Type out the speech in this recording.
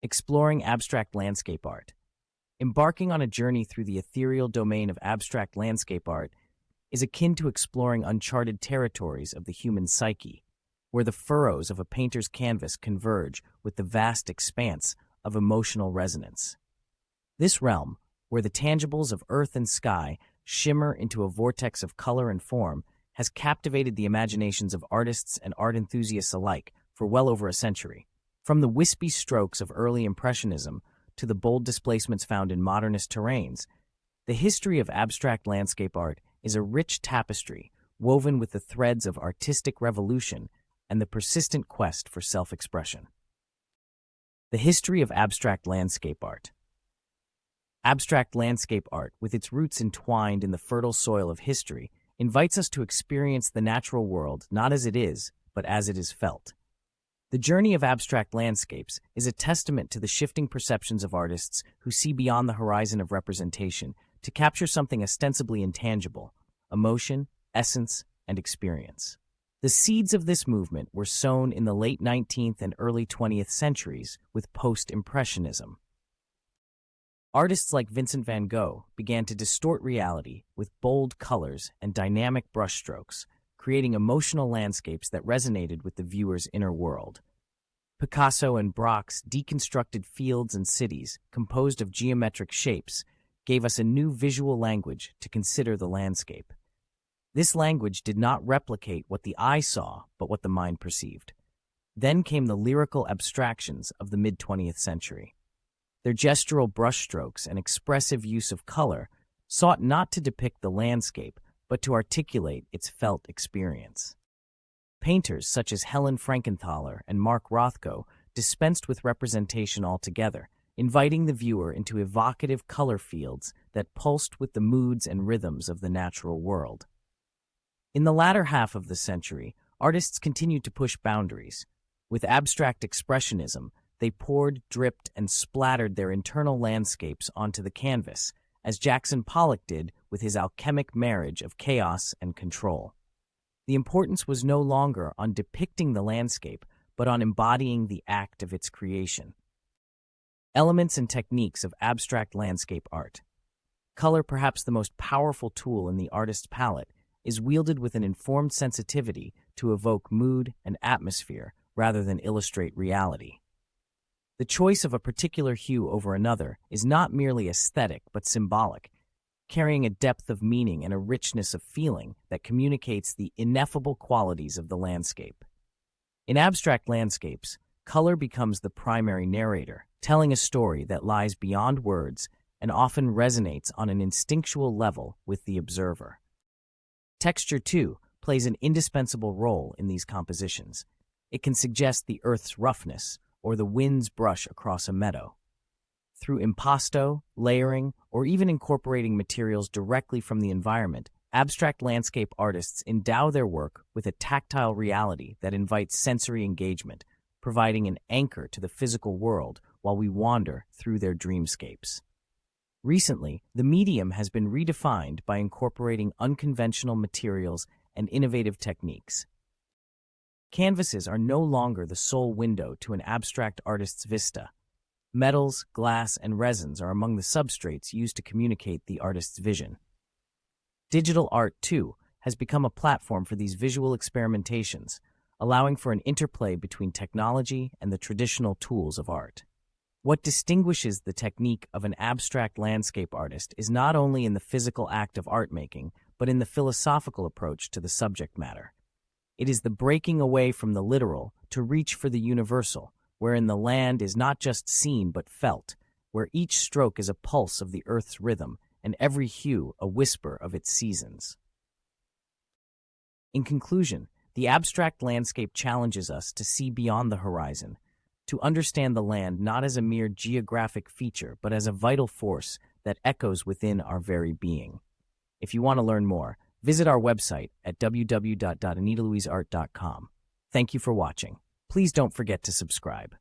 Exploring abstract landscape art. Embarking on a journey through the ethereal domain of abstract landscape art is akin to exploring uncharted territories of the human psyche, where the furrows of a painter's canvas converge with the vast expanse of emotional resonance. This realm, where the tangibles of earth and sky shimmer into a vortex of color and form, has captivated the imaginations of artists and art enthusiasts alike for well over a century. From the wispy strokes of early Impressionism to the bold displacements found in modernist terrains, the history of abstract landscape art is a rich tapestry woven with the threads of artistic revolution and the persistent quest for self-expression. The history of abstract landscape art. Abstract landscape art, with its roots entwined in the fertile soil of history, invites us to experience the natural world not as it is, but as it is felt. The journey of abstract landscapes is a testament to the shifting perceptions of artists who see beyond the horizon of representation to capture something ostensibly intangible: emotion, essence, and experience. The seeds of this movement were sown in the late 19th and early 20th centuries with post-Impressionism. Artists like Vincent van Gogh began to distort reality with bold colors and dynamic brushstrokes, creating emotional landscapes that resonated with the viewer's inner world. Picasso and Braque's deconstructed fields and cities, composed of geometric shapes, gave us a new visual language to consider the landscape. This language did not replicate what the eye saw, but what the mind perceived. Then came the lyrical abstractions of the mid-20th century. Their gestural brushstrokes and expressive use of color sought not to depict the landscape, but to articulate its felt experience. Painters such as Helen Frankenthaler and Mark Rothko dispensed with representation altogether, inviting the viewer into evocative color fields that pulsed with the moods and rhythms of the natural world. In the latter half of the century, artists continued to push boundaries. With abstract expressionism, they poured, dripped, and splattered their internal landscapes onto the canvas, as Jackson Pollock did with his alchemic marriage of chaos and control. The importance was no longer on depicting the landscape, but on embodying the act of its creation. Elements and techniques of abstract landscape art. Color, perhaps the most powerful tool in the artist's palette, is wielded with an informed sensitivity to evoke mood and atmosphere rather than illustrate reality. The choice of a particular hue over another is not merely aesthetic but symbolic, carrying a depth of meaning and a richness of feeling that communicates the ineffable qualities of the landscape. In abstract landscapes, color becomes the primary narrator, telling a story that lies beyond words and often resonates on an instinctual level with the observer. Texture, too, plays an indispensable role in these compositions. It can suggest the earth's roughness or the wind's brush across a meadow. Through impasto, layering, or even incorporating materials directly from the environment, abstract landscape artists endow their work with a tactile reality that invites sensory engagement, providing an anchor to the physical world while we wander through their dreamscapes. Recently, the medium has been redefined by incorporating unconventional materials and innovative techniques. Canvases are no longer the sole window to an abstract artist's vista. Metals, glass, and resins are among the substrates used to communicate the artist's vision. Digital art, too, has become a platform for these visual experimentations, allowing for an interplay between technology and the traditional tools of art. What distinguishes the technique of an abstract landscape artist is not only in the physical act of art-making, but in the philosophical approach to the subject matter. It is the breaking away from the literal to reach for the universal, wherein the land is not just seen but felt, where each stroke is a pulse of the earth's rhythm and every hue a whisper of its seasons. In conclusion, the abstract landscape challenges us to see beyond the horizon, to understand the land not as a mere geographic feature but as a vital force that echoes within our very being. If you want to learn more, visit our website at www.anitalouiseart.com. Thank you for watching. Please don't forget to subscribe.